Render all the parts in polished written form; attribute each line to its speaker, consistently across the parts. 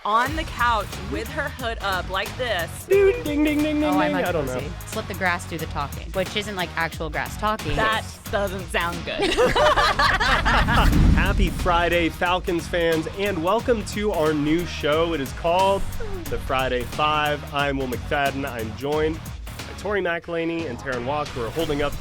Speaker 1: on the couch with her hood up like this.
Speaker 2: Dude, ding, ding, ding, ding,
Speaker 3: Oh, I'm
Speaker 2: ding. I don't know.
Speaker 3: uneasy. Let the grass do the talking, which isn't like actual grass talking.
Speaker 1: That doesn't sound good.
Speaker 2: Happy Friday, Falcons fans, and welcome to our new show. It is called The Friday Five. I'm McFadden. I'm joined by Tori, McElhaney, and Terrin, Waack, who are holding up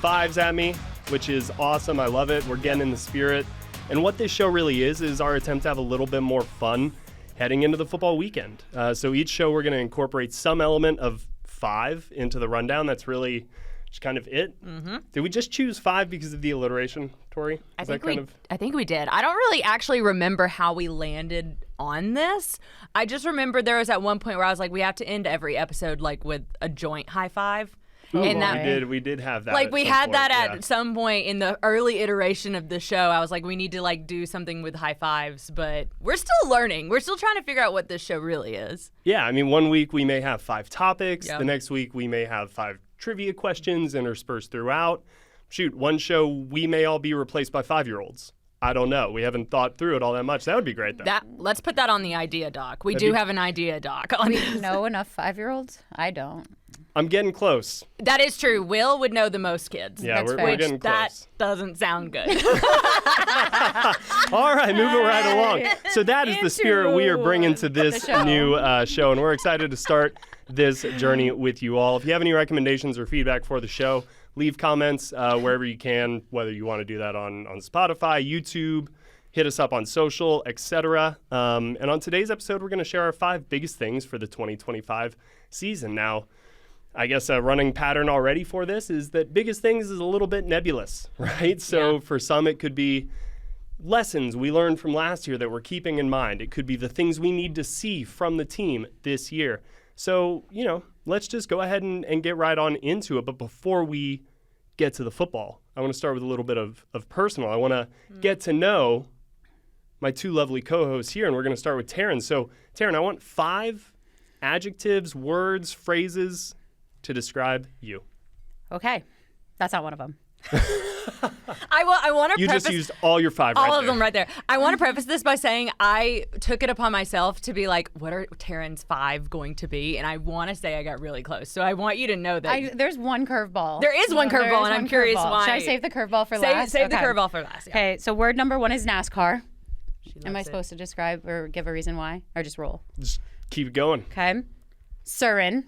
Speaker 2: fives at me, which is awesome. I love it. We're getting in the spirit. And what this show really is our attempt to have a little bit more fun heading into the football weekend. So each show we're going to incorporate some element of five into the rundown. That's really just kind of it. Mm-hmm. Did we just choose five because of the alliteration, Tori?
Speaker 1: I think we did. I don't really actually remember how we landed on this. I just remember there was at one point where I was like, we have to end every episode like with a joint high five.
Speaker 2: Ooh,
Speaker 1: and that,
Speaker 2: we did have that.
Speaker 1: Like we had that at some point in the early iteration of the show. I was like, we need to like do something with high fives, but we're still learning. We're still trying to figure out what this show really is.
Speaker 2: Yeah, I mean, one week we may have five topics.
Speaker 1: Yep.
Speaker 2: The next week we may have five trivia questions interspersed throughout. Shoot, one show we may all be replaced by 5-year-olds. I don't know. We haven't thought through it all that much. That would be great, though.
Speaker 1: Let's put that on the idea doc. We do have an idea doc.
Speaker 3: We know enough 5-year-olds? I don't.
Speaker 2: I'm getting close.
Speaker 1: That is true. Will would know the most kids.
Speaker 2: Yeah, we're getting
Speaker 1: that
Speaker 2: close.
Speaker 1: doesn't sound good.
Speaker 2: All right, moving right along. So that is the spirit we are bringing to this new show, and we're excited to start this journey with you all. If you have any recommendations or feedback for the show, leave comments wherever you can, whether you want to do that on Spotify, YouTube, hit us up on social, etc. And on today's episode, we're going to share our 5 biggest things for the 2025 season. Now, I guess a running pattern already for this is that biggest things is a little bit nebulous, right? So for some, it could be lessons we learned from last year that we're keeping in mind. It could be the things we need to see from the team this year. So, let's just go ahead and get right on into it. But before we get to the football, I want to start with a little bit of personal. I want to get to know my 2 lovely co-hosts here, and we're going to start with Terrin. So, Terrin, I want 5 adjectives, words, phrases to describe you.
Speaker 3: Okay. That's not one of them.
Speaker 1: I want to
Speaker 2: You
Speaker 1: preface,
Speaker 2: just used all your 5 right there.
Speaker 1: all of them right there. I want to preface this by saying I took it upon myself to be like, what are Terrin's 5 going to be? And I want to say I got really close. So I want you to know that.
Speaker 3: There's one curveball.
Speaker 1: There is one curveball, and I'm curious why.
Speaker 3: Should I save the curveball for last?
Speaker 1: Save the curveball for last. Yeah.
Speaker 3: Okay, so word number 1 is NASCAR. Am I
Speaker 1: it.
Speaker 3: supposed to describe or give a reason why? Or just roll?
Speaker 2: Just keep going.
Speaker 3: Okay. Surin.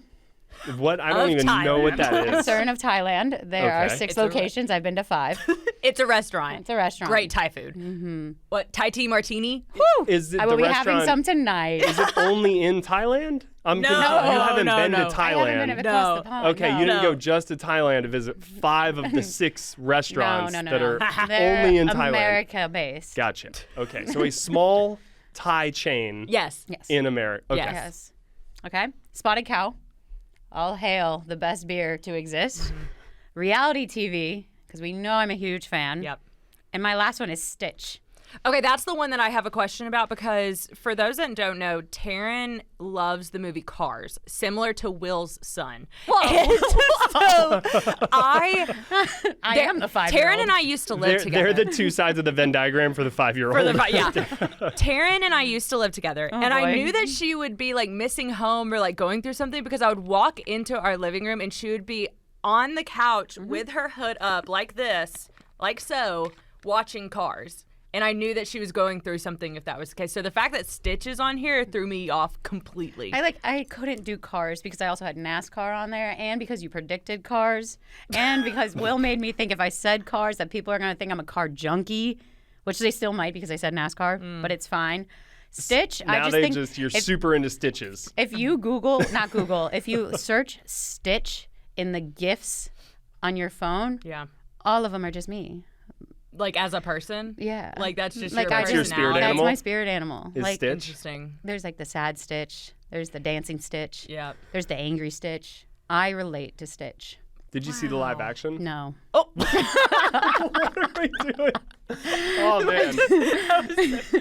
Speaker 2: What? I don't even know what that is.
Speaker 3: Surin of Thailand. There are 6 locations. I've been to 5.
Speaker 1: It's a restaurant.
Speaker 3: It's a restaurant.
Speaker 1: Great Thai food. Mm-hmm. What, Thai tea martini?
Speaker 3: Woo!
Speaker 2: Is it
Speaker 3: I will
Speaker 2: the
Speaker 3: be
Speaker 2: restaurant,
Speaker 3: having some tonight.
Speaker 2: Is it only in Thailand? I'm
Speaker 1: No,
Speaker 2: confused. You haven't been to
Speaker 1: no.
Speaker 2: Thailand.
Speaker 3: I haven't been across the pond.
Speaker 2: Okay,
Speaker 3: no.
Speaker 2: you didn't go just to Thailand to visit 5 of the 6 restaurants
Speaker 3: No.
Speaker 2: that are
Speaker 3: They're
Speaker 2: only in Thailand.
Speaker 3: America-based.
Speaker 2: Gotcha. Okay, so a small Thai chain
Speaker 1: Yes.
Speaker 2: in America. Okay.
Speaker 3: Yes. Okay. Spotted Cow. All hail the best beer to exist.
Speaker 1: Mm-hmm.
Speaker 3: Reality TV, because we know I'm a huge fan.
Speaker 1: Yep.
Speaker 3: And my last one is Stitch.
Speaker 1: Okay, that's the one that I have a question about because for those that don't know, Terrin loves the movie Cars, similar to Will's son.
Speaker 3: Whoa.
Speaker 1: So
Speaker 3: I am the 5-year-old.
Speaker 1: Terrin and I used to live together.
Speaker 2: They're the 2 sides of the Venn diagram for the 5-year-old.
Speaker 1: Yeah. Taryn and I used to live together, and I
Speaker 3: boy.
Speaker 1: knew that she would be like missing home or like going through something because I would walk into our living room and she would be on the couch with her hood up like this, like so, watching Cars. And I knew that she was going through something if that was the case. So the fact that Stitch is on here threw me off completely.
Speaker 3: I couldn't do Cars because I also had NASCAR on there, and because you predicted Cars, and because Will made me think if I said Cars that people are going to think I'm a car junkie, which they still might because I said NASCAR, but it's fine. Stitch,
Speaker 2: Now
Speaker 3: I just think
Speaker 2: you're super into Stitches.
Speaker 3: if you if you search Stitch in the GIFs on your phone,
Speaker 1: Yeah.
Speaker 3: all of them are just me.
Speaker 1: Like as a person?
Speaker 3: Yeah.
Speaker 1: Like that's just
Speaker 3: Like
Speaker 1: your
Speaker 3: I
Speaker 2: That's your
Speaker 1: personality?
Speaker 2: spirit
Speaker 3: That's
Speaker 2: animal?
Speaker 3: my spirit animal.
Speaker 2: Is
Speaker 3: Like
Speaker 2: Stitch?
Speaker 1: Interesting.
Speaker 3: there's like the sad Stitch, there's the dancing Stitch,
Speaker 1: Yeah.
Speaker 3: there's the angry Stitch. I relate to Stitch.
Speaker 2: Did you see the live action?
Speaker 3: No.
Speaker 1: Oh,
Speaker 2: What are we doing? Oh man.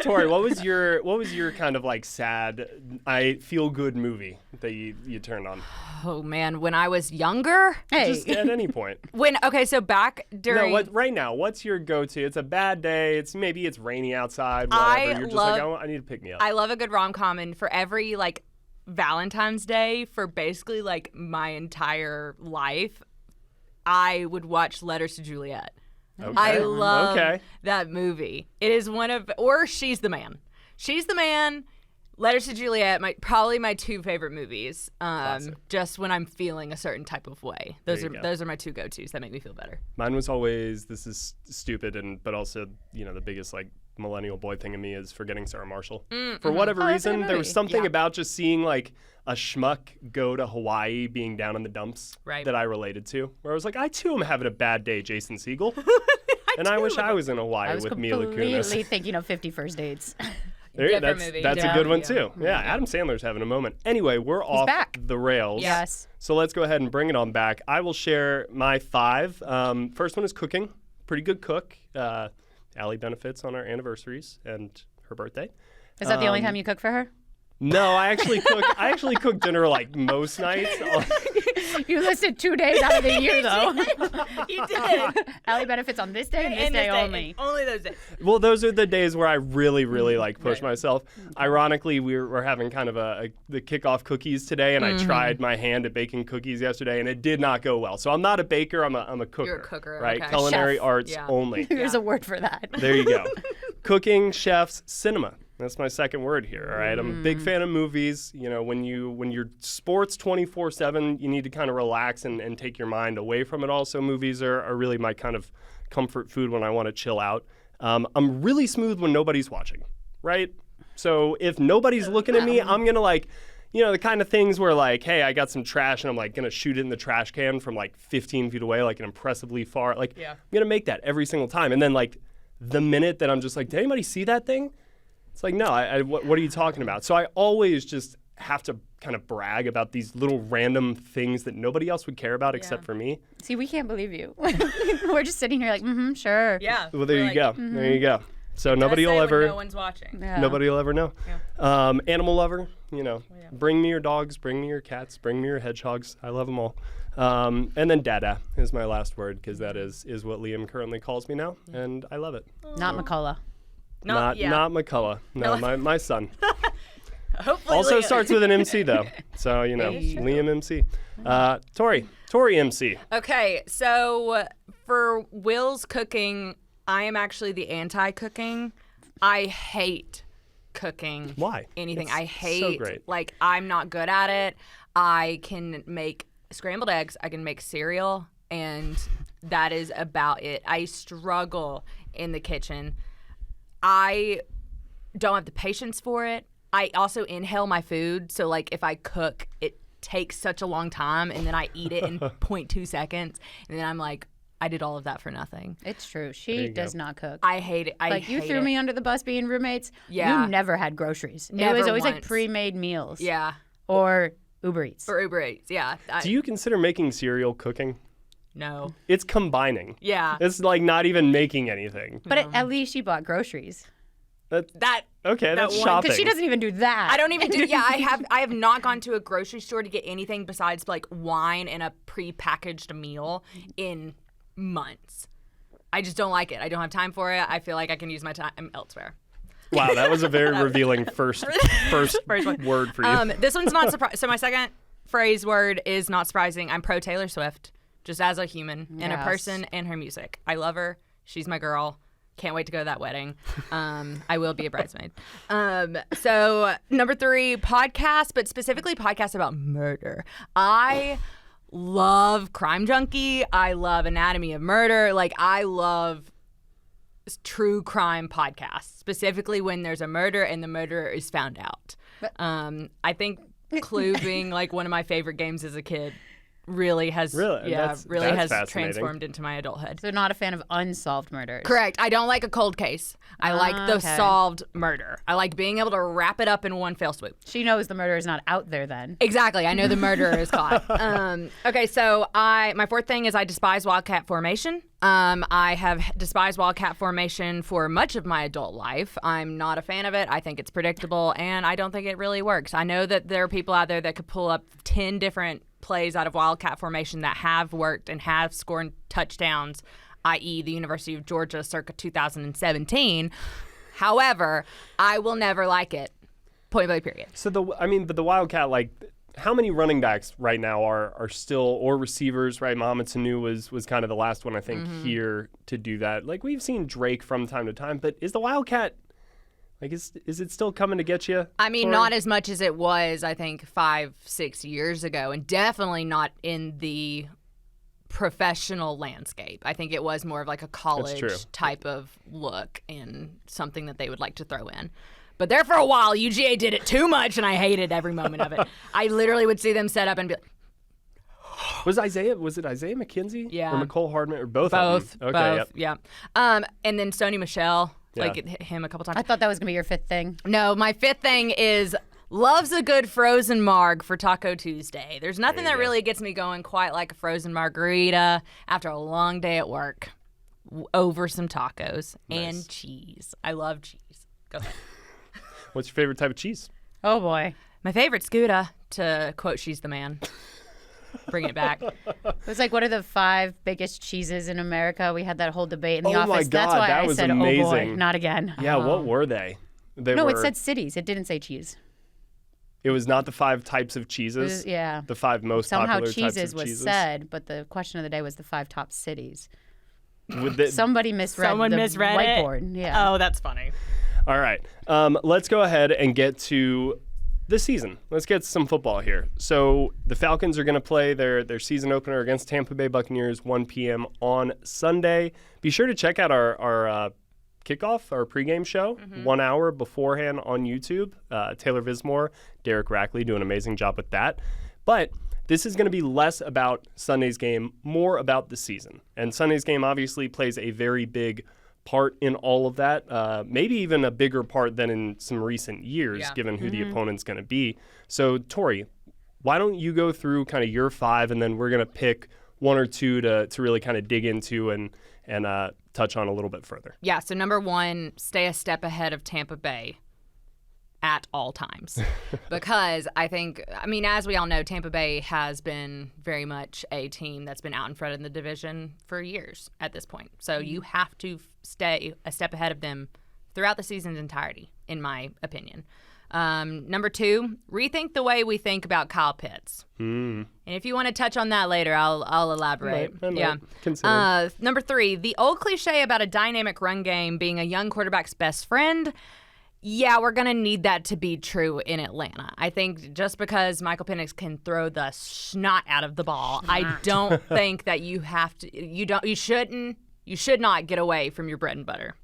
Speaker 2: Tori, what was your kind of like sad, I feel good movie that you turned on?
Speaker 1: Oh man, when I was younger,
Speaker 2: Just at any point.
Speaker 1: So back during
Speaker 2: right now, what's your go-to? It's a bad day. Maybe it's rainy outside. Whatever. You're just like, I need to pick me up.
Speaker 1: I love a good rom-com, and for every like Valentine's Day for basically like my entire life, I would watch Letters to Juliet.
Speaker 2: Okay.
Speaker 1: I love that movie. It is or She's the Man. She's the Man, Letters to Juliet, probably my two favorite movies. Just when I'm feeling a certain type of way. Those are my two go-tos that make me feel better.
Speaker 2: Mine was always, this is stupid, but also, the biggest like millennial boy thing in me is Forgetting Sarah Marshall. For whatever reason, there was something about just seeing like a schmuck go to Hawaii being down in the dumps that I related to. Where I was like, I too am having a bad day, Jason Segel. I wish I was in Hawaii with Mila Kunis.
Speaker 3: I was completely thinking of 50 First Dates.
Speaker 2: That's a good one too. Yeah, Adam Sandler's having a moment. Anyway, we're off the rails.
Speaker 3: Yes.
Speaker 2: So let's go ahead and bring it on back. I will share my 5. First one is cooking. Pretty good cook. Allie benefits on our anniversaries and her birthday.
Speaker 3: Is that the only time you cook for her?
Speaker 2: No, I actually cook dinner like most nights.
Speaker 3: You listed 2 days out of the year, though.
Speaker 1: You did.
Speaker 3: Allie benefits on this day and this day only.
Speaker 1: Only those days.
Speaker 2: Well, those are the days where I really, really like push myself. Ironically, we're having kind of the kickoff cookies today, and I tried my hand at baking cookies yesterday, and it did not go well. So I'm not a baker. I'm a cooker.
Speaker 1: You're a cooker,
Speaker 2: right?
Speaker 1: okay.
Speaker 2: Culinary
Speaker 1: Chef.
Speaker 2: arts only.
Speaker 3: There's a word for that.
Speaker 2: There you go. Cooking, chefs, cinema. That's my second word here, all right? I'm a big fan of movies. When you're sports 24/7, you need to kind of relax and take your mind away from it all. So movies are really my kind of comfort food when I want to chill out. I'm really smooth when nobody's watching, right? So if nobody's looking at me, I'm going to like, the kind of things where like, hey, I got some trash and I'm like going to shoot it in the trash can from like 15 feet away, like an impressively far. Like, I'm going to make that every single time. And then like the minute that I'm just like, did anybody see that thing? It's like, no, what are you talking about? So I always just have to kind of brag about these little random things that nobody else would care about except for me.
Speaker 3: See, we can't believe you. We're just sitting here like, sure.
Speaker 1: Yeah.
Speaker 2: Well, there you go. There you go. So nobody will ever.
Speaker 1: No one's watching.
Speaker 3: Yeah.
Speaker 2: Nobody will ever know. Yeah. Animal lover, bring me your dogs, bring me your cats, bring me your hedgehogs. I love them all. And then dada is my last word because that is what Liam currently calls me now, and I love it.
Speaker 3: Not McCullough.
Speaker 2: Not McCullough. No, my son.
Speaker 1: Hopefully
Speaker 2: also
Speaker 1: Liam.
Speaker 2: starts with an MC though. So, Liam MC. Tori MC.
Speaker 1: Okay, so for Will's cooking, I am actually the anti-cooking. I hate cooking.
Speaker 2: Why?
Speaker 1: Anything.
Speaker 2: It's
Speaker 1: I hate.
Speaker 2: so great.
Speaker 1: Like, I'm not good at it. I can make scrambled eggs. I can make cereal, and that is about it. I struggle in the kitchen. I don't have the patience for it. I also inhale my food. So, like, if I cook, it takes such a long time, and then I eat it in 0.2 seconds. And then I'm like, I did all of that for nothing.
Speaker 3: It's true. She does not cook.
Speaker 1: I hate it.
Speaker 3: You threw me under the bus being roommates.
Speaker 1: Yeah.
Speaker 3: You never had groceries.
Speaker 1: Never
Speaker 3: it was always
Speaker 1: once.
Speaker 3: like pre-made meals.
Speaker 1: Yeah.
Speaker 3: Or Uber Eats.
Speaker 1: For Uber Eats, yeah.
Speaker 2: Do you consider making cereal cooking?
Speaker 1: No.
Speaker 2: It's combining.
Speaker 1: Yeah.
Speaker 2: It's like not even making anything.
Speaker 3: But at least she bought groceries.
Speaker 2: That's shopping.
Speaker 3: Because she doesn't even do that.
Speaker 1: I don't even do. Yeah, I have not gone to a grocery store to get anything besides like wine and a pre-packaged meal in months. I just don't like it. I don't have time for it. I feel like I can use my time elsewhere.
Speaker 2: Wow, that was a very revealing first word for you.
Speaker 1: This one's not surprising. So my second phrase word is not surprising. I'm pro Taylor Swift, just as a human and a person and her music. I love her. She's my girl. Can't wait to go to that wedding. I will be a bridesmaid. So number 3, podcast, but specifically podcasts about murder. I love Crime Junkie. I love Anatomy of Murder. Like, I love true crime podcasts, specifically when there's a murder and the murderer is found out. I think Clue being like one of my favorite games as a kid really has transformed into my adulthood.
Speaker 3: So not a fan of unsolved murders.
Speaker 1: Correct. I don't like a cold case. I like the solved murder. I like being able to wrap it up in one fell swoop.
Speaker 3: She knows the murderer is not out there then.
Speaker 1: Exactly. I know the murderer is caught. Okay, so my fourth thing is I despise wildcat formation. I have despised Wildcat formation for much of my adult life. I'm not a fan of it. I think it's predictable, and I don't think it really works. I know that there are people out there that could pull up 10 different plays out of Wildcat formation that have worked and have scored touchdowns, i.e. the University of Georgia circa 2017. However, I will never like it. Point blank period.
Speaker 2: So but the Wildcat, like, how many running backs right now are still, or receivers, right? Mohamed Sanu was kind of the last one, I think, here to do that. Like, we've seen Drake from time to time, but is the Wildcat, like, is it still coming to get you?
Speaker 1: I mean,
Speaker 2: Tori?
Speaker 1: not as much as it was, I think, 5-6 years ago, and definitely not in the professional landscape. I think it was more of like a college type of look and something that they would like to throw in. But there for a while, UGA did it too much, and I hated every moment of it. I literally would see them set up and be like,
Speaker 2: Was it Isaiah McKenzie?
Speaker 1: Yeah.
Speaker 2: Or McCole Hardman? Or both of them? Okay,
Speaker 1: both, yeah. And then Sony Michel, like, it hit him a couple times.
Speaker 3: I thought that was going to be your fifth thing.
Speaker 1: No, my fifth thing is loves a good frozen marg for Taco Tuesday. There's nothing that really gets me going quite like a frozen margarita after a long day at work over some tacos and cheese. I love cheese. Go ahead.
Speaker 2: What's your favorite type of cheese?
Speaker 3: Oh, boy.
Speaker 1: My favorite's Gouda, to quote She's the Man. Bring it back.
Speaker 3: It was like, what are the 5 biggest cheeses in America? We had that whole debate in the office.
Speaker 2: My God,
Speaker 3: That's why
Speaker 2: that
Speaker 3: I
Speaker 2: was
Speaker 3: said,
Speaker 2: amazing.
Speaker 3: oh, boy, not again.
Speaker 2: Yeah, what were they?
Speaker 3: It said cities. It didn't say cheese.
Speaker 2: It was not the 5 types of cheeses?
Speaker 3: Yeah.
Speaker 2: The 5 most
Speaker 3: Somehow
Speaker 2: popular
Speaker 3: cheeses
Speaker 2: types of
Speaker 3: was
Speaker 2: cheeses?
Speaker 3: said, but the question of the day was the 5 top cities.
Speaker 2: Somebody
Speaker 3: Somebody misread the whiteboard. Yeah.
Speaker 1: Oh, that's funny.
Speaker 2: All right. Let's go ahead and get to the season. Let's get some football here. So the Falcons are going to play their season opener against Tampa Bay Buccaneers 1 p.m. on Sunday. Be sure to check out our kickoff, our pregame show, 1 hour beforehand on YouTube. Taylor Vismore, Derek Rackley do an amazing job with that. But this is going to be less about Sunday's game, more about the season. And Sunday's game obviously plays a very big part in all of that, maybe even a bigger part than in some recent years, given who the opponent's going to be. So, Tori, why don't you go through kind of your 5, and then we're going to pick 1 or 2 to really kind of dig into and touch on a little bit further.
Speaker 1: Yeah, so number 1, stay a step ahead of Tampa Bay at all times. Because as we all know, Tampa Bay has been very much a team that's been out in front in the division for years at this point. So you have to stay a step ahead of them throughout the season's entirety, in my opinion. Number 2, rethink the way we think about Kyle Pitts. And if you want to touch on that later, I'll elaborate.
Speaker 2: I might.
Speaker 1: Number 3, the old cliche about a dynamic run game being a young quarterback's best friend. Yeah, we're going to need that to be true in Atlanta. I think just because Michael Penix can throw the snot out of the ball, I don't think that you should not get away from your bread and butter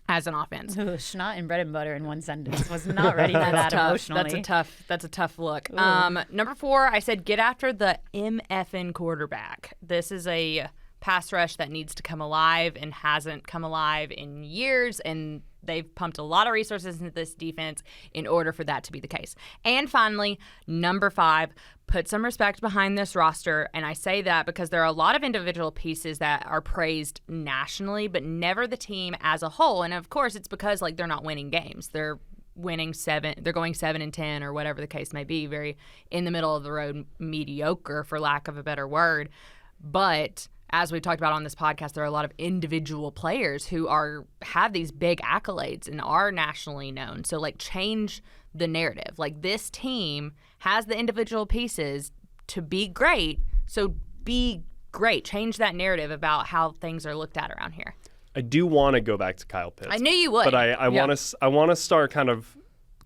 Speaker 1: as an offense.
Speaker 3: Ooh, snot and bread and butter in one sentence. Was not ready for that emotionally.
Speaker 1: That's a tough look. Number 4, I said get after the MFN quarterback. This is a pass rush that needs to come alive and hasn't come alive in years, and they've pumped a lot of resources into this defense in order for that to be the case. And finally, number 5, put some respect behind this roster. And I say that because there are a lot of individual pieces that are praised nationally, but never the team as a whole. And of course, it's because they're not winning games. They're going 7-10 or whatever the case may be, very in the middle of the road, mediocre for lack of a better word. But as we've talked about on this podcast, there are a lot of individual players who have these big accolades and are nationally known. So, change the narrative. This team has the individual pieces to be great, so be great. Change that narrative about how things are looked at around here.
Speaker 2: I do want to go back to Kyle Pitts.
Speaker 1: I knew you would.
Speaker 2: But I want to start kind of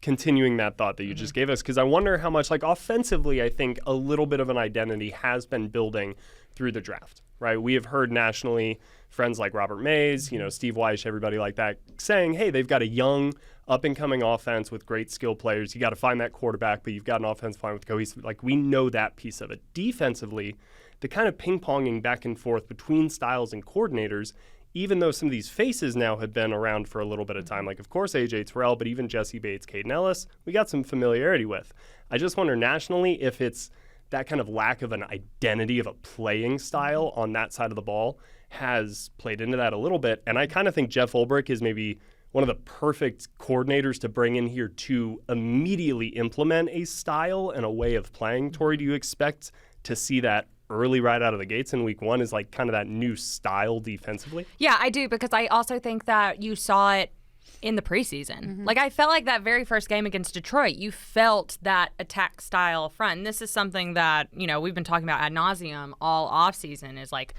Speaker 2: continuing that thought that you just gave us, because I wonder how much, offensively, I think a little bit of an identity has been building through the draft. Right, we have heard nationally friends like Robert Mays, Steve Weish, everybody like that, saying, hey, they've got a young, up-and-coming offense with great skill players. You got to find that quarterback, but you've got an offensive line with cohesive. We know that piece of it. Defensively, the kind of ping-ponging back and forth between styles and coordinators, even though some of these faces now have been around for a little bit of time, of course, A.J. Terrell, but even Jesse Bates, Caden Ellis, we got some familiarity with. I just wonder nationally if it's that kind of lack of an identity of a playing style on that side of the ball has played into that a little bit. And I kind of think Jeff Ulbrich is maybe one of the perfect coordinators to bring in here to immediately implement a style and a way of playing. Tori, do you expect to see that early right out of the gates in week one is like kind of that new style defensively?
Speaker 1: Yeah, I do, because I also think that you saw it in the preseason.
Speaker 3: Mm-hmm.
Speaker 1: Like, I felt like that very first game against Detroit, you felt that attack style front. And this is something that, we've been talking about ad nauseum all offseason, is like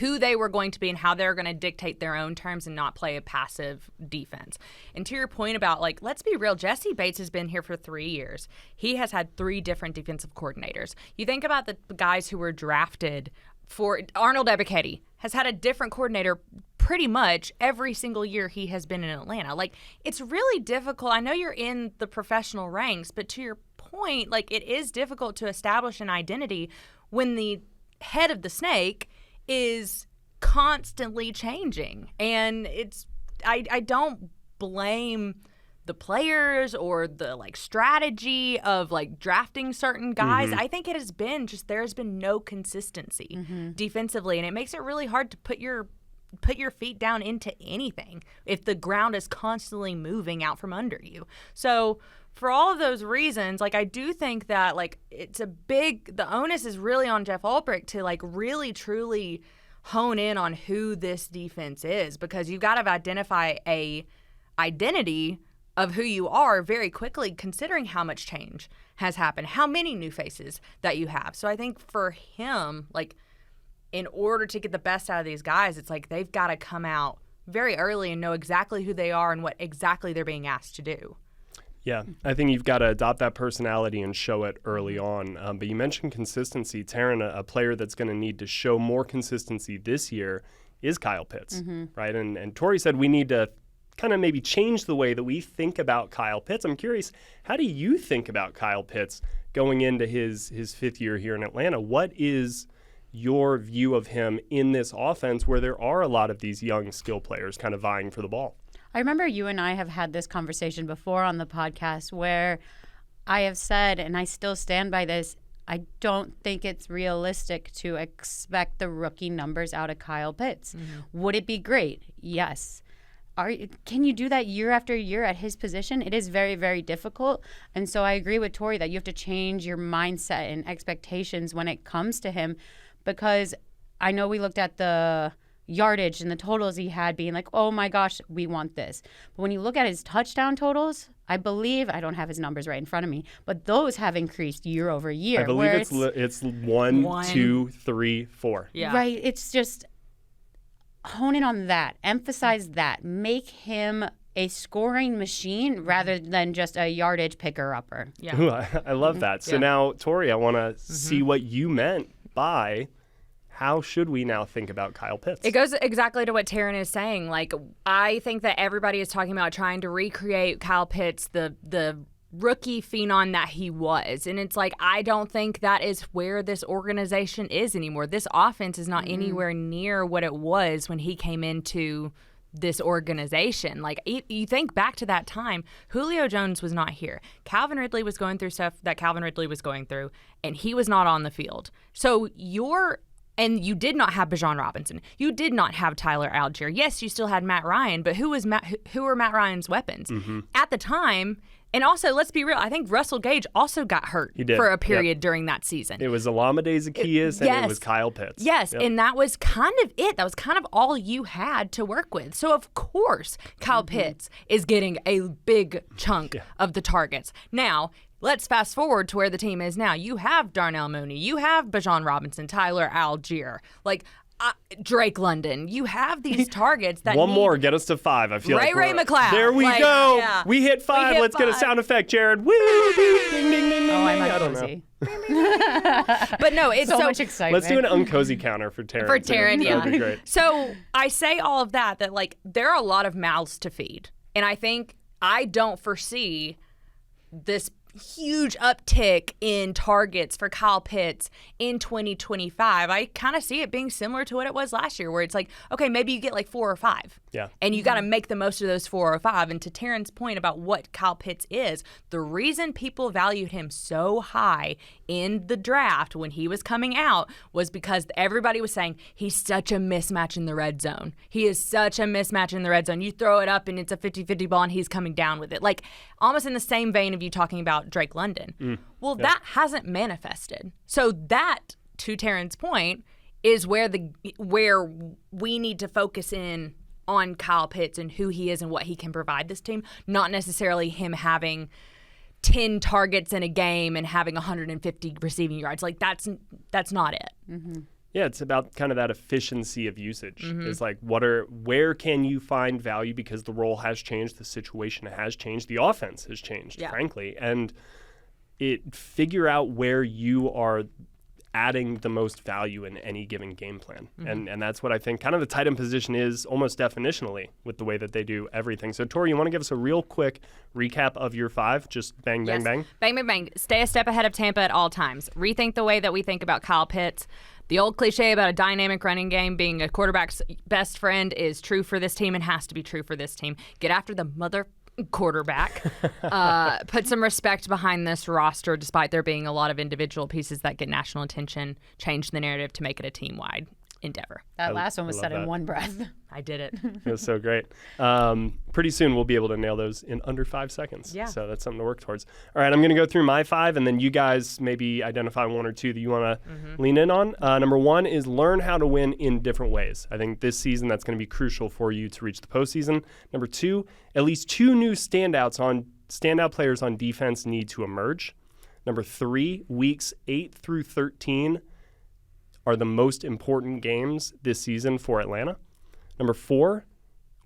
Speaker 1: who they were going to be and how they're going to dictate their own terms and not play a passive defense. And to your point about, like, let's be real, Jesse Bates has been here for 3 years. He has had 3 different defensive coordinators. You think about the guys who were drafted for Arnold Ebiketie has had a different coordinator pretty much every single year he has been in Atlanta. Like, it's really difficult. I know you're in the professional ranks, but to your point, like, it is difficult to establish an identity when the head of the snake is constantly changing. And I don't blame the players or the strategy of drafting certain guys. I think it has been just there's been no consistency defensively, and it makes it really hard to put your feet down into anything if the ground is constantly moving out from under you. So for all of those reasons, I do think that it's the onus is really on Jeff Ulbrich to really truly hone in on who this defense is, because you've got to identify a identity of who you are very quickly, considering how much change has happened, how many new faces that you have. So I think for him, in order to get the best out of these guys, it's they've got to come out very early and know exactly who they are and what exactly they're being asked to do.
Speaker 2: Yeah, I think you've got to adopt that personality and show it early on. But you mentioned consistency. Terrin, a player that's going to need to show more consistency this year is Kyle Pitts, right? And Tori said we need to kind of maybe change the way that we think about Kyle Pitts. I'm curious, how do you think about Kyle Pitts going into his 5th year here in Atlanta? What is your view of him in this offense where there are a lot of these young skill players kind of vying for the ball?
Speaker 3: I remember you and I have had this conversation before on the podcast where I have said, and I still stand by this, I don't think it's realistic to expect the rookie numbers out of Kyle Pitts. Would it be great? Yes. Can you do that year after year at his position? It is very, very difficult. And so I agree with Tori that you have to change your mindset and expectations when it comes to him, because I know we looked at the yardage and the totals he had being oh my gosh, we want this. But when you look at his touchdown totals, I believe, I don't have his numbers right in front of me, but those have increased year over year.
Speaker 2: I believe it's 1, 2, 3, 4.
Speaker 1: Yeah.
Speaker 3: Right. It's just hone in on that. Emphasize that. Make him a scoring machine rather than just a yardage picker-upper.
Speaker 1: Yeah.
Speaker 2: Ooh, I love that. So now, Tori, I want to see what you meant by how should we now think about Kyle Pitts?
Speaker 1: It goes exactly to what Terrin is saying. I think that everybody is talking about trying to recreate Kyle Pitts, the rookie phenom that he was. And it's I don't think that is where this organization is anymore. This offense is not anywhere near what it was when he came into this organization. You think back to that time, Julio Jones was not here. Calvin Ridley was going through stuff that Calvin Ridley was going through, and he was not on the field. So and you did not have Bijan Robinson. You did not have Tyler Algier. Yes, you still had Matt Ryan, but who were Matt Ryan's weapons? At the time? And also, let's be real, I think Russell Gage also got hurt for a period during that season.
Speaker 2: It was Olamide Zaccheaus and it was Kyle Pitts.
Speaker 1: Yes, and that was kind of it. That was kind of all you had to work with. So, of course, Kyle Pitts is getting a big chunk of the targets. Now, let's fast forward to where the team is now. You have Darnell Mooney. You have Bijan Robinson, Tyler Algier. Drake London. You have these targets that
Speaker 2: One more, get us to 5. I feel
Speaker 1: Ray McLeod.
Speaker 2: There we go. Yeah. We hit 5. Let's get a sound effect, Jared. Woo! Ding, ding, ding, ding,
Speaker 3: Oh, I'm
Speaker 2: I don't know.
Speaker 1: But no, it's
Speaker 3: so much excitement.
Speaker 2: Let's do an uncozy counter for Terrin.
Speaker 1: For Terrin, yeah.
Speaker 2: That would be great.
Speaker 1: So I say all of that there are a lot of mouths to feed. And I don't foresee this huge uptick in targets for Kyle Pitts in 2025. I kind of see it being similar to what it was last year, where it's okay, maybe you get 4 or 5.
Speaker 2: Yeah.
Speaker 1: And you got to make the most of those 4 or 5. And to Terrin's point about what Kyle Pitts is, the reason people valued him so high in the draft when he was coming out was because everybody was saying he's such a mismatch in the red zone. He is such a mismatch in the red zone. You throw it up and it's a 50-50 ball and he's coming down with it. Like almost in the same vein of you talking about Drake London. That hasn't manifested. So that, to Terrin's point, is where we need to focus in on Kyle Pitts and who he is and what he can provide this team, not necessarily him having 10 targets in a game and having 150 receiving yards. Like that's not it.
Speaker 2: Yeah, it's about kind of that efficiency of usage. It's like where can you find value because the role has changed, the situation has changed, the offense has changed, frankly, and figure out where you are adding the most value in any given game plan. And that's what I think kind of the tight end position is almost definitionally with the way that they do everything. So, Tori, you want to give us a real quick recap of your 5? Just bang, bang, bang?
Speaker 1: Bang, bang, bang. Stay a step ahead of Tampa at all times. Rethink the way that we think about Kyle Pitts. The old cliche about a dynamic running game being a quarterback's best friend is true for this team and has to be true for this team. Get after the mother quarterback. Put some respect behind this roster despite there being a lot of individual pieces that get national attention. Change the narrative to make it a team-wide endeavor.
Speaker 3: That last one was said in one breath.
Speaker 1: I did it.
Speaker 2: It was so great. Pretty soon we'll be able to nail those in under 5 seconds.
Speaker 1: Yeah.
Speaker 2: So that's something to work towards. All right, I'm going to go through my 5, and then you guys maybe identify 1 or 2 that you want to lean in on. Number 1 is learn how to win in different ways. I think this season that's going to be crucial for you to reach the postseason. Number 2, at least 2 new standout players on defense need to emerge. Number 3, weeks 8 through 13 are the most important games this season for Atlanta. Number 4,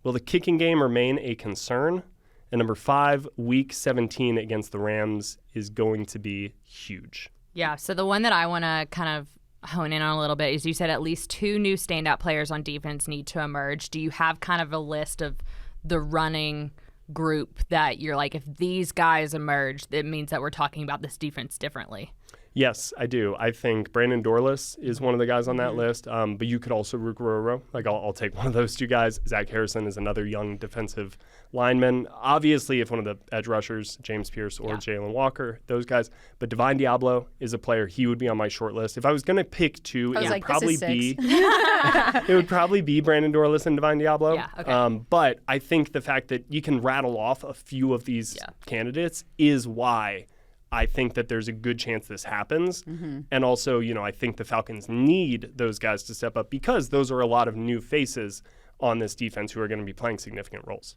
Speaker 2: will the kicking game remain a concern? And number 5, week 17 against the Rams is going to be huge.
Speaker 1: Yeah, so the one that I want to kind of hone in on a little bit is you said at least 2 new standout players on defense need to emerge. Do you have kind of a list of the running group that you're like, if these guys emerge, it means that we're talking about this defense differently?
Speaker 2: Yes, I do. I think Brandon Dorlus is one of the guys on that list, but you could also Ruggiero. Like, I'll take one of those 2 guys. Zach Harrison is another young defensive lineman. Obviously, if one of the edge rushers, James Pierce or Jalen Walker, those guys. But Divine Diablo is a player. He would be on my short list. If I was going to pick 2, it would probably be it would probably be Brandon Dorlus and Divine Diablo.
Speaker 1: Yeah, okay.
Speaker 2: But I think the fact that you can rattle off a few of these candidates is why I think that there's a good chance this happens. And also, I think the Falcons need those guys to step up because those are a lot of new faces on this defense who are going to be playing significant roles.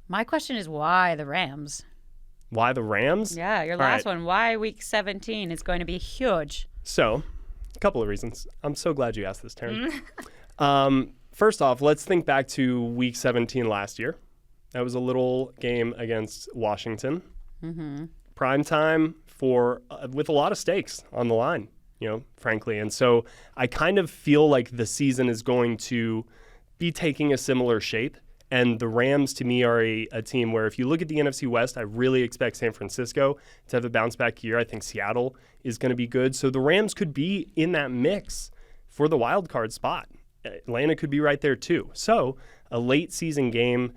Speaker 3: My question is why the Rams?
Speaker 2: Why the Rams?
Speaker 3: Yeah, your last one. Why week 17 is going to be huge?
Speaker 2: So, a couple of reasons. I'm so glad you asked this, Terrin. First off, let's think back to week 17 last year. That was a little game against Washington. Prime time with a lot of stakes on the line, frankly. And so I kind of feel like the season is going to be taking a similar shape. And the Rams, to me, are a team where if you look at the NFC West, I really expect San Francisco to have a bounce-back year. I think Seattle is going to be good. So the Rams could be in that mix for the wild card spot. Atlanta could be right there, too. So a late-season game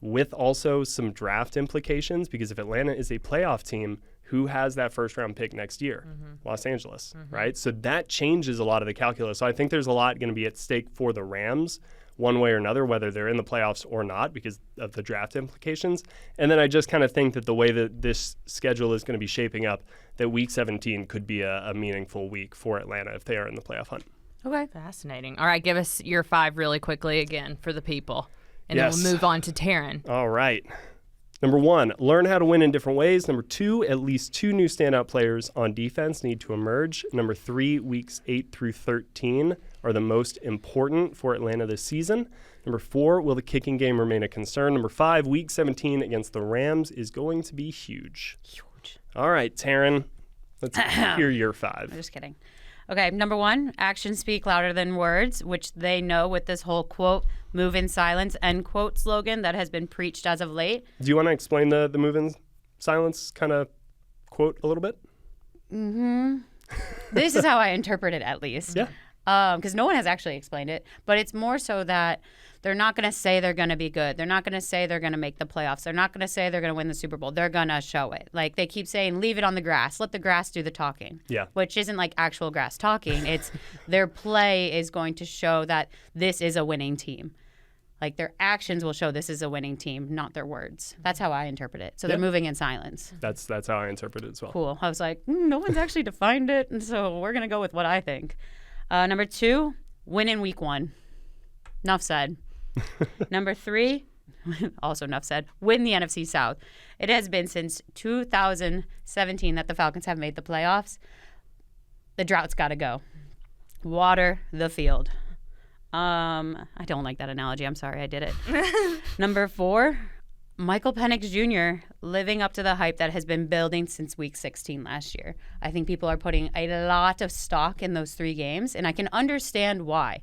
Speaker 2: with also some draft implications, because if Atlanta is a playoff team, who has that first-round pick next year? Los Angeles, right? So that changes a lot of the calculus. So I think there's a lot going to be at stake for the Rams one way or another, whether they're in the playoffs or not because of the draft implications. And then I just kind of think that the way that this schedule is going to be shaping up, that week 17 could be a meaningful week for Atlanta if they are in the playoff hunt.
Speaker 1: Okay. Fascinating. All right, give us your 5 really quickly again for the people. And then we'll move on to Terrin.
Speaker 2: All right. Number 1, learn how to win in different ways. Number 2, at least 2 new standout players on defense need to emerge. Number 3, weeks 8 through 13 are the most important for Atlanta this season. Number 4, will the kicking game remain a concern? Number 5, week 17 against the Rams is going to be huge. All right, Terrin, let's hear your 5.
Speaker 3: I'm just kidding. Okay, number 1, actions speak louder than words, which they know with this whole quote, move in silence, end quote slogan that has been preached as of late.
Speaker 2: Do you want to explain the move in silence kind of quote a little bit?
Speaker 3: This is how I interpret it, at least.
Speaker 2: Yeah.
Speaker 3: because no one has actually explained it. But it's more so that they're not going to say they're going to be good. They're not going to say they're going to make the playoffs. They're not going to say they're going to win the Super Bowl. They're going to show it. Like, they keep saying, leave it on the grass. Let the grass do the talking.
Speaker 2: Yeah.
Speaker 3: Which isn't like actual grass talking. It's their play is going to show that this is a winning team. Like, their actions will show this is a winning team, not their words. That's how I interpret it. So they're moving in silence.
Speaker 2: That's how I interpret it as well.
Speaker 3: Cool. I was like, no one's actually defined it, and so we're going to go with what I think. Number 2, win in week 1. Enough said. Number 3, also enough said, win the NFC South. It has been since 2017 that the Falcons have made the playoffs. The drought's got to go. Water the field. I don't like that analogy. I'm sorry I did it. Number 4, Michael Penix Jr. living up to the hype that has been building since week 16 last year. I think people are putting a lot of stock in those 3 games, and I can understand why.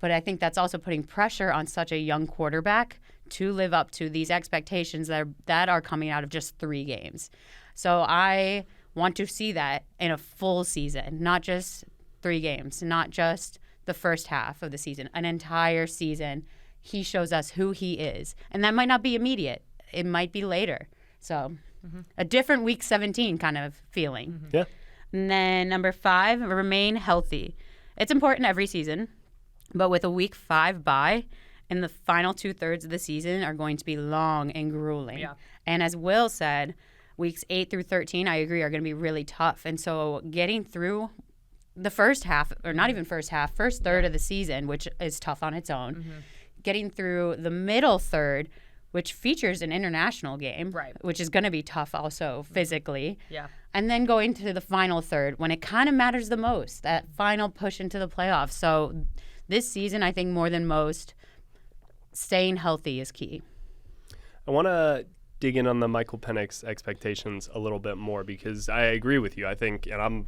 Speaker 3: But I think that's also putting pressure on such a young quarterback to live up to these expectations that are coming out of just 3 games. So I want to see that in a full season, not just 3 games, not just the first half of the season, an entire season. He shows us who he is. And that might not be immediate. It might be later. So a different week 17 kind of feeling.
Speaker 2: Yeah.
Speaker 3: And then number 5, remain healthy. It's important every season. But with a week 5 bye, and the final 2/3 of the season are going to be long and grueling.
Speaker 1: Yeah.
Speaker 3: And as Will said, weeks 8 through 13, I agree, are going to be really tough. And so getting through the first half, or not even first half, first third of the season, which is tough on its own, getting through the middle third, which features an international game, which is going to be tough also physically.
Speaker 1: Yeah.
Speaker 3: And then going to the final third when it kind of matters the most, that final push into the playoffs. So this season, I think more than most, staying healthy is key.
Speaker 2: I want to dig in on the Michael Penix expectations a little bit more because I agree with you. I think, and I'm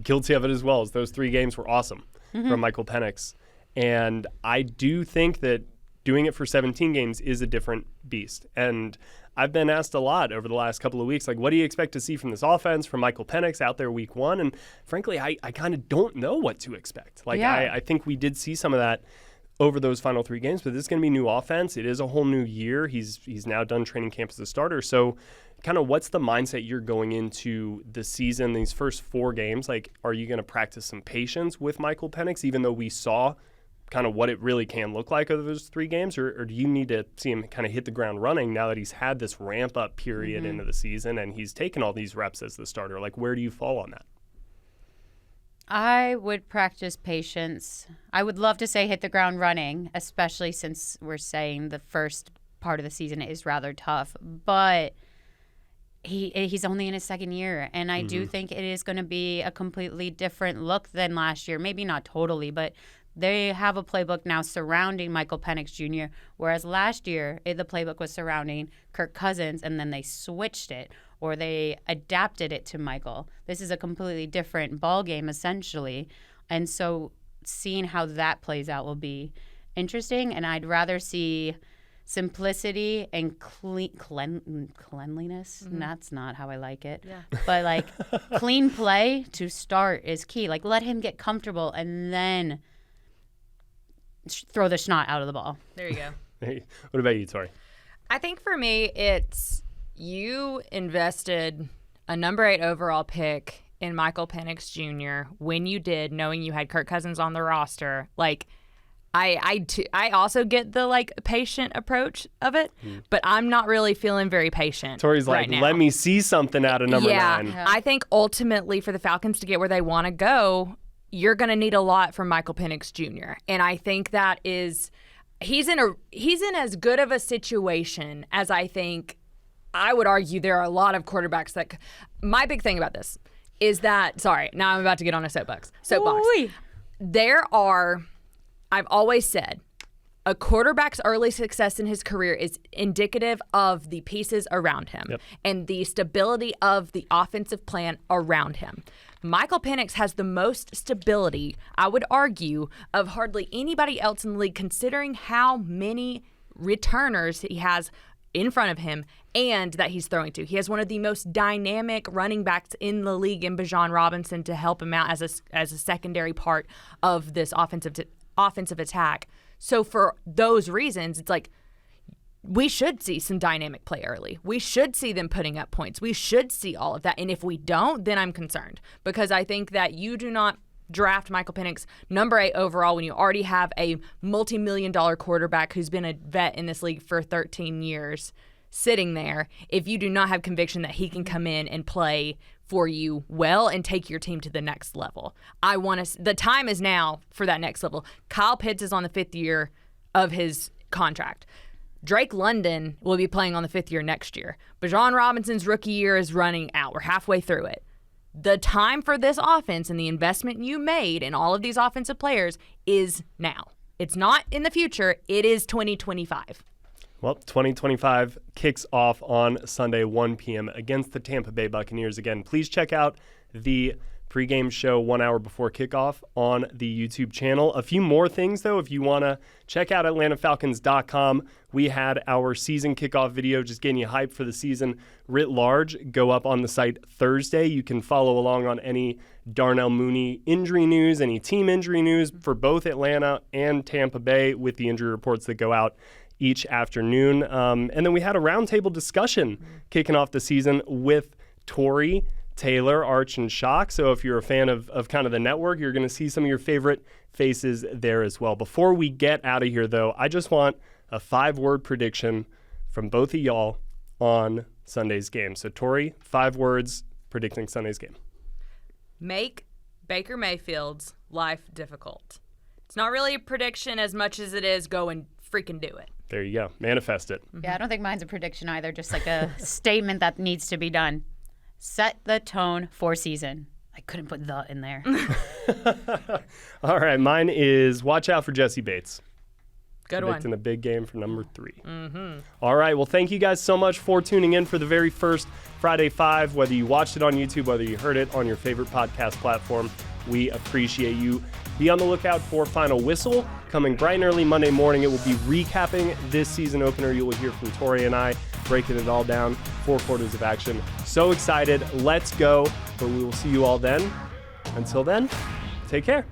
Speaker 2: guilty of it as well, as those 3 games were awesome from Michael Penix. And I do think that doing it for 17 games is a different beast. And I've been asked a lot over the last couple of weeks, like, what do you expect to see from this offense, from Michael Penix out there week 1? And frankly, I kind of don't know what to expect. Like, I think we did see some of that over those final 3 games, but this is going to be new offense. It is a whole new year. He's now done training camp as a starter. So kind of what's the mindset you're going into the season, these first 4 games? Like, are you going to practice some patience with Michael Penix, even though we saw kind of what it really can look like over those 3 games, or do you need to see him kind of hit the ground running now that he's had this ramp-up period into the season and he's taken all these reps as the starter? Like, where do you fall on that?
Speaker 3: I would practice patience. I would love to say hit the ground running, especially since we're saying the first part of the season is rather tough. But he's only in his 2nd year, and I do think it is going to be a completely different look than last year. Maybe not totally, but they have a playbook now surrounding Michael Penix Jr., whereas last year the playbook was surrounding Kirk Cousins, and then they switched it or they adapted it to Michael. This is a completely different ball game, essentially. And so seeing how that plays out will be interesting, and I'd rather see simplicity and cleanliness. That's not how I like it. Yeah. But, like, clean play to start is key. Like, let him get comfortable and then throw the snot out of the ball.
Speaker 1: There you go.
Speaker 2: Hey, what about you, Tori?
Speaker 1: I think for me, it's you invested a number 8 overall pick in Michael Penix Jr. when you did, knowing you had Kirk Cousins on the roster. Like, I also get the, like, patient approach of it, but I'm not really feeling very patient.
Speaker 2: Tori's
Speaker 1: right
Speaker 2: like,
Speaker 1: now.
Speaker 2: let me see something out of number 9.
Speaker 1: Yeah, I think ultimately for the Falcons to get where they want to go, you're going to need a lot from Michael Penix Jr. And I think that is he's in as good of a situation as I think. I would argue there are a lot of quarterbacks that. My big thing about this is that. Sorry, now I'm about to get on a soapbox.
Speaker 3: Ooh-wee.
Speaker 1: There are. I've always said, a quarterback's early success in his career is indicative of the pieces around him and the stability of the offensive plan around him. Michael Penix has the most stability, I would argue, of hardly anybody else in the league, considering how many returners he has in front of him and that he's throwing to. He has one of the most dynamic running backs in the league in Bijan Robinson to help him out as a secondary part of this offensive attack. So for those reasons, it's like we should see some dynamic play early. We should see them putting up points. We should see all of that. And if we don't, then I'm concerned because I think that you do not draft Michael Penix number 8 overall when you already have a multi-million-dollar quarterback who's been a vet in this league for 13 years sitting there if you do not have conviction that he can come in and play for you well and take your team to the next level. The time is now for that next level. Kyle Pitts is on the 5th year of his contract. Drake London will be playing on the 5th year next year. Bijan Robinson's rookie year is running out. We're halfway through it. The time for this offense and the investment you made in all of these offensive players is now. It's not in the future. It is 2025.
Speaker 2: Well, 2025 kicks off on Sunday, 1 p.m. against the Tampa Bay Buccaneers. Again, please check out the pregame show 1 hour before kickoff on the YouTube channel. A few more things, though, if you want to check out AtlantaFalcons.com. We had our season kickoff video just getting you hyped for the season writ large go up on the site Thursday. You can follow along on any Darnell Mooney injury news, any team injury news for both Atlanta and Tampa Bay with the injury reports that go out each afternoon. And then we had a roundtable discussion kicking off the season with Tori, Taylor, Arch, and Shock. So if you're a fan of kind of the network, you're going to see some of your favorite faces there as well. Before we get out of here, though, I just want a 5-word prediction from both of y'all on Sunday's game. So, Tori, 5 words predicting Sunday's game.
Speaker 1: Make Baker Mayfield's life difficult. It's not really a prediction as much as it is go and freaking do it.
Speaker 2: There you go. Manifest it.
Speaker 3: Yeah, I don't think mine's a prediction either. Just like a statement that needs to be done. Set the tone for season. I couldn't put the in there.
Speaker 2: All right, mine is watch out for Jesse Bates.
Speaker 1: Good
Speaker 2: Predicting
Speaker 1: one.
Speaker 2: a big game for number 3. Mm-hmm. All right, well, thank you guys so much for tuning in for the very first Friday 5, whether you watched it on YouTube, whether you heard it on your favorite podcast platform. We appreciate you. Be on the lookout for Final Whistle coming bright and early Monday morning. It will be recapping this season opener. You will hear from Tori and I breaking it all down, 4 quarters of action. So excited. Let's go. But we will see you all then. Until then, take care.